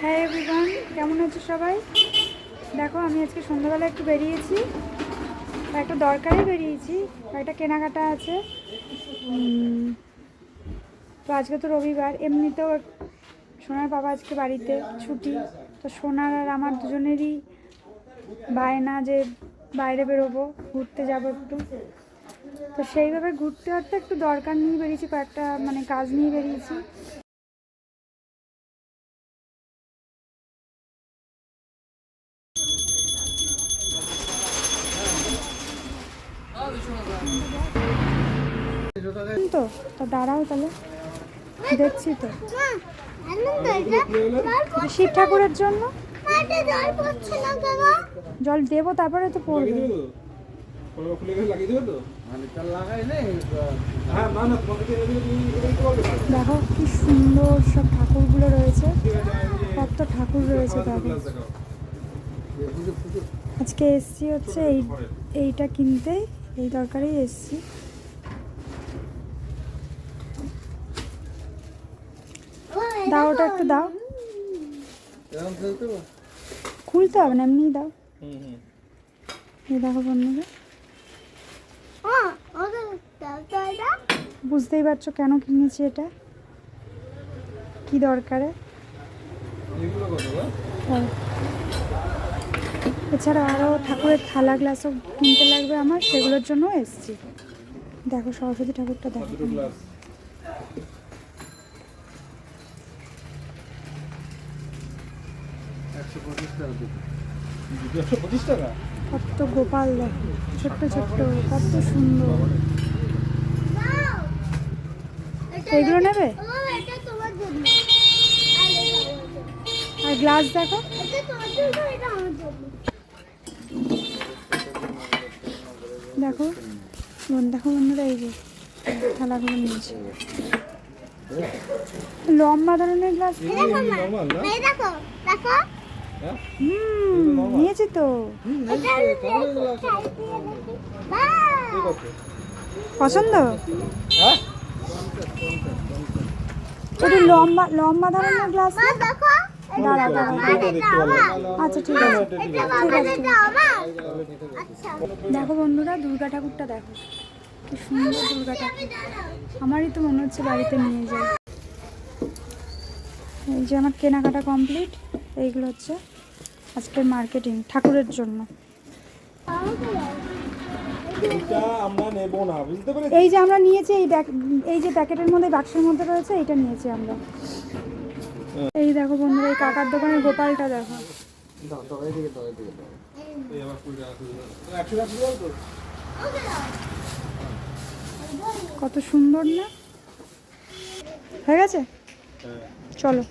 হ্যাঁ এভরিওয়ান, কেমন আছো সবাই? দেখো আমি আজকে সন্ধ্যাবেলা একটু বেরিয়েছি, একটা দরকারে বেরিয়েছি, একটা কেনাকাটা আছে। তো আজকে তো রবিবার, এমনিতেও সোনার বাবা আজকে বাড়িতে ছুটি। তো সোনার আর আমার দুজনেরই বায়না যে বাইরে বেরোবো, ঘুরতে যাবো একটু। তো সেইভাবে ঘুরতে ঘুরতে একটু দরকার নিয়ে বেরিয়েছি, কয়েকটা কাজ নিয়ে বেরিয়েছি। তো তো দাঁড়াও তাহলে, দেখছি তো শিব ঠাকুরের জন্য জল দেবো, তারপরে তো পড়বে। দেখো কি সুন্দর সব ঠাকুরগুলো রয়েছে, কত ঠাকুর রয়েছে। দেখো আজকে এসছি হচ্ছে এইটা কিনতে, এই দরকারেই এসছি। দাও ওটা একটু দাও, খুলতে হবে না, এমনি দাও। এই দেখো বন্ধুরা, বুঝতেই পারছো কেন কিনেছি, এটা কি দরকারে। এছাড়া আরও ঠাকুরের থালা গ্লাসও কিনতে লাগবে আমার, সেগুলোর জন্য এসছি। দেখো সরস্বতী ঠাকুরটা দেখো, কত গোপাল, দেখো ছোট্ট ছোট্ট, কত সুন্দর। এইগুলো নেবে? আর গ্লাস দেখো, দেখো দেখো বন্ধুরা, এই যে থালাগুলো নিয়েছি, লম্বা ধরনের গ্লাস। নিয়েছি তো, পছন্দ। একটু লম্বা লম্বা ধরনের গ্লাস। দাঁড়া দাঁড়া, আচ্ছা ঠিক আছে ঠিক আছে। দেখো বন্ধুরা, দুর্গা ঠাকুরটা দেখো, কি সুন্দর দুর্গা ঠাকুর। আমারই তো মনে হচ্ছে বাড়িতে নিয়ে যাই। এই যে আমার কেনাকাটা কমপ্লিট। এইগুলো হচ্ছে আজকের মার্কেটিং ঠাকুরের জন্য। এই যে আমরা নিয়েছি, এই যে প্যাকেটের মধ্যে, বাক্সের মধ্যে রয়েছে, এইটা নিয়েছি আমরা। এই দেখো বন্ধুরা, এই কাকার দোকানের গোপালটা দেখো, কত সুন্দর না? হয়ে গেছে, চলো।